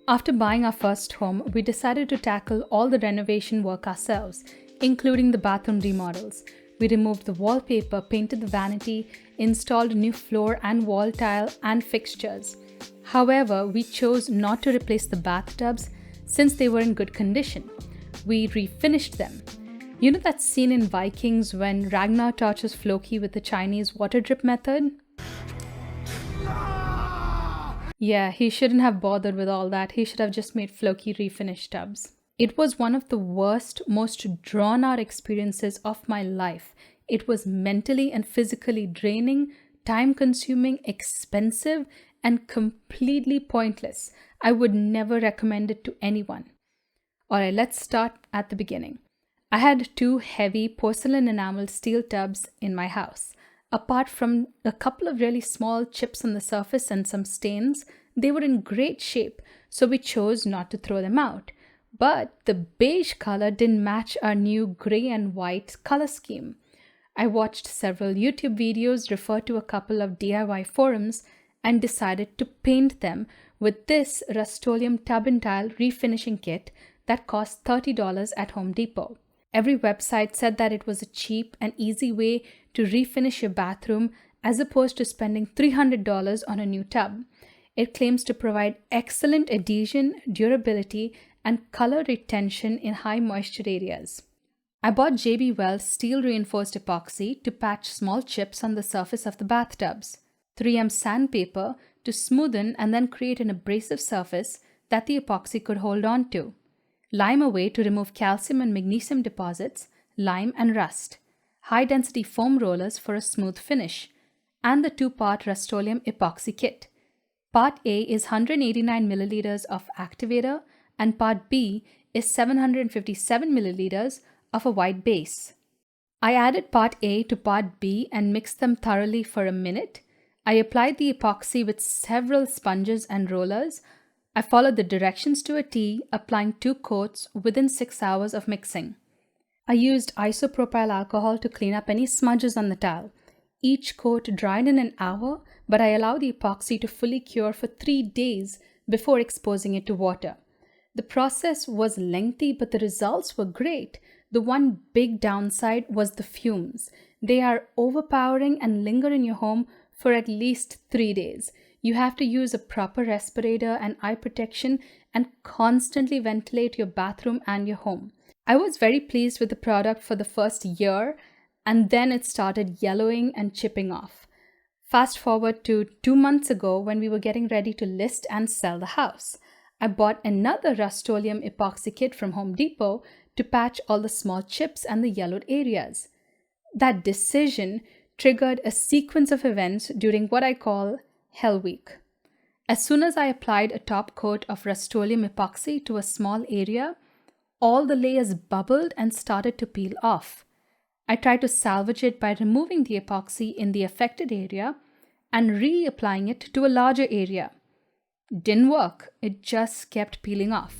After buying our first home, we decided to tackle all the renovation work ourselves, including the bathroom remodels. We removed the wallpaper, painted the vanity, installed a new floor and wall tile and fixtures. However, we chose not to replace the bathtubs since they were in good condition. We refinished them. You know that scene in Vikings when Ragnar tortures Floki with the Chinese water drip method? Yeah, he shouldn't have bothered with all that. He should have just made Floki refinish tubs. It was one of the worst, most drawn out experiences of my life. It was mentally and physically draining, time consuming, expensive, and completely pointless. I would never recommend it to anyone. Alright, let's start at the beginning. I had 2 heavy porcelain enameled steel tubs in my house. Apart from a couple of really small chips on the surface and some stains, they were in great shape, so we chose not to throw them out. But the beige color didn't match our new gray and white color scheme. I watched several YouTube videos, referred to a couple of DIY forums, and decided to paint them with this Rustoleum Tub Tile refinishing kit that cost $30 at Home Depot. Every website said that it was a cheap and easy way to refinish your bathroom as opposed to spending $300 on a new tub. It claims to provide excellent adhesion, durability, and color retention in high moisture areas. I bought JB Well's steel reinforced epoxy to patch small chips on the surface of the bathtubs, 3M sandpaper to smoothen and then create an abrasive surface that the epoxy could hold on to, lime away to remove calcium and magnesium deposits, lime and rust, high-density foam rollers for a smooth finish, and the 2-part Rustoleum epoxy kit. Part A is 189 milliliters of activator and Part B is 757 milliliters of a white base. I added Part A to Part B and mixed them thoroughly for a minute. I applied the epoxy with several sponges and rollers. I followed the directions to a T, applying 2 coats within 6 hours of mixing. I used isopropyl alcohol to clean up any smudges on the tile. Each coat dried in an hour, but I allowed the epoxy to fully cure for 3 days before exposing it to water. The process was lengthy, but the results were great. The one big downside was the fumes. They are overpowering and linger in your home for at least 3 days. You have to use a proper respirator and eye protection and constantly ventilate your bathroom and your home. I was very pleased with the product for the first year, and then it started yellowing and chipping off. Fast forward to 2 months ago when we were getting ready to list and sell the house. I bought another Rustoleum epoxy kit from Home Depot to patch all the small chips and the yellowed areas. That decision triggered a sequence of events during what I call Hell Week. As soon as I applied a top coat of Rustoleum epoxy to a small area, all the layers bubbled and started to peel off. I tried to salvage it by removing the epoxy in the affected area and reapplying it to a larger area. Didn't work, it just kept peeling off.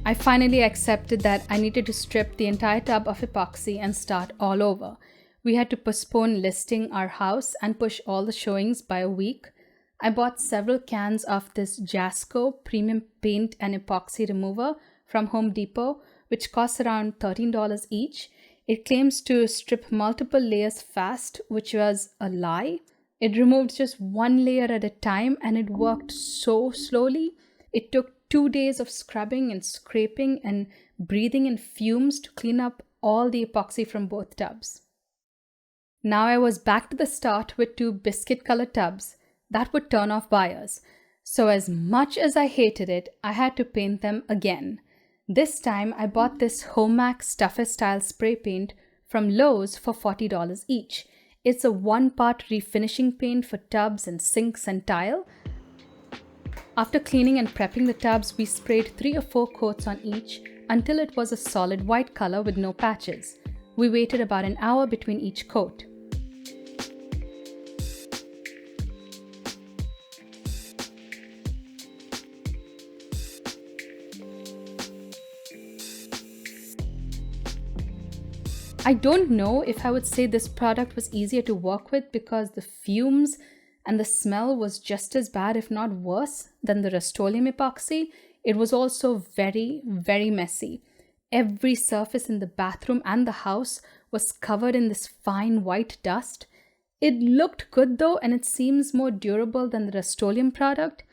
I finally accepted that I needed to strip the entire tub of epoxy and start all over. We had to postpone listing our house and push all the showings by a week. I bought several cans of this Jasco premium paint and epoxy remover from Home Depot, which costs around $13 each. It claims to strip multiple layers fast, which was a lie. It removed just 1 layer at a time and it worked so slowly. It took 2 days of scrubbing and scraping and breathing in fumes to clean up all the epoxy from both tubs. Now I was back to the start with 2 biscuit-colored tubs that would turn off buyers. So as much as I hated it, I had to paint them again. This time I bought this Homax Stuffer Style spray paint from Lowe's for $40 each. It's a 1-part refinishing paint for tubs and sinks and tile. After cleaning and prepping the tubs, we sprayed 3 or 4 coats on each until it was a solid white color with no patches. We waited about an hour between each coat. I don't know if I would say this product was easier to work with because the fumes and the smell was just as bad, if not worse, than the Rustoleum epoxy. It was also very, very messy. Every surface in the bathroom and the house was covered in this fine white dust. It looked good though, and it seems more durable than the Rustoleum product.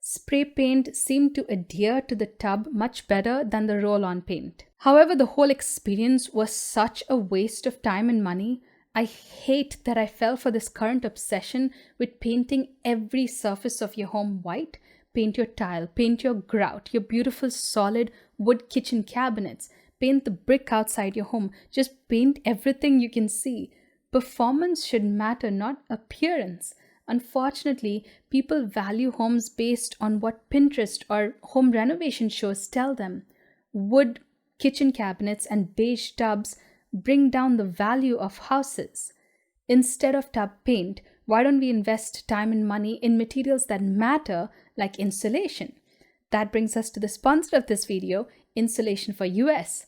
Spray paint seemed to adhere to the tub much better than the roll-on paint. However, the whole experience was such a waste of time and money. I hate that I fell for this current obsession with painting every surface of your home white. Paint your tile, paint your grout, your beautiful solid wood kitchen cabinets, paint the brick outside your home. Just paint everything you can see. Performance should matter, not appearance. Unfortunately, people value homes based on what Pinterest or home renovation shows tell them. Wood kitchen cabinets and beige tubs bring down the value of houses. Instead of tub paint, why don't we invest time and money in materials that matter, like insulation? That brings us to the sponsor of this video, Insulation for US,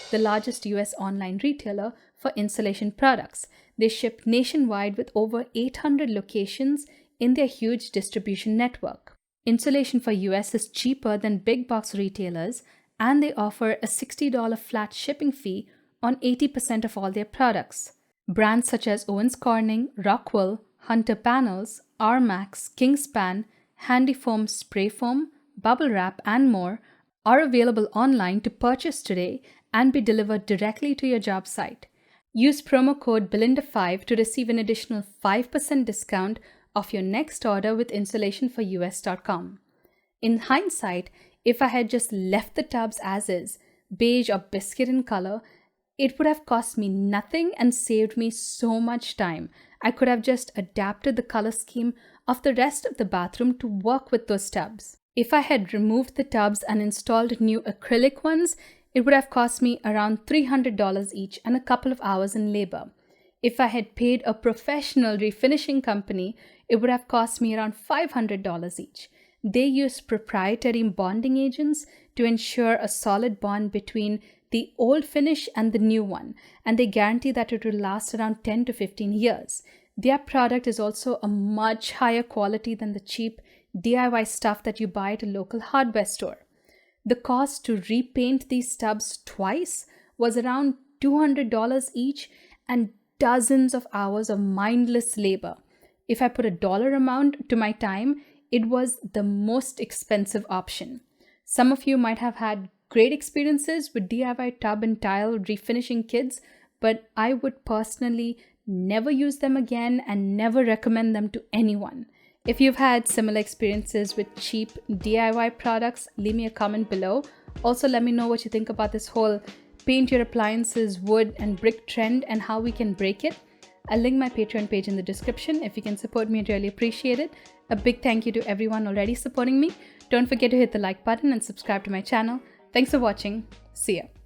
the largest US online retailer for insulation products. They ship nationwide with over 800 locations in their huge distribution network. Insulation for US is cheaper than big box retailers, and they offer a $60 flat shipping fee on 80% of all their products. Brands such as Owens Corning, Rockwell, Hunter Panels, Armax, Kingspan, Handy Foam Spray Foam, Bubble Wrap, and more are available online to purchase today and be delivered directly to your job site. Use promo code Belinda5 to receive an additional 5% discount off your next order with insulationforus.com. In hindsight, if I had just left the tubs as is, beige or biscuit in color, it would have cost me nothing and saved me so much time. I could have just adapted the color scheme of the rest of the bathroom to work with those tubs. If I had removed the tubs and installed new acrylic ones, it would have cost me around $300 each and a couple of hours in labor. If I had paid a professional refinishing company, it would have cost me around $500 each. They use proprietary bonding agents to ensure a solid bond between the old finish and the new one, and they guarantee that it will last around 10 to 15 years. Their product is also a much higher quality than the cheap DIY stuff that you buy at a local hardware store. The cost to repaint these tubs twice was around $200 each and dozens of hours of mindless labor. If I put a dollar amount to my time, it was the most expensive option. Some of you might have had great experiences with DIY tub and tile refinishing kits, but I would personally never use them again and never recommend them to anyone. If you've had similar experiences with cheap DIY products, leave me a comment below. Also, let me know what you think about this whole paint your appliances wood and brick trend and how we can break it. I'll link my Patreon page in the description. If you can support me, I'd really appreciate it. A big thank you to everyone already supporting me. Don't forget to hit the like button and subscribe to my channel. Thanks for watching. See ya.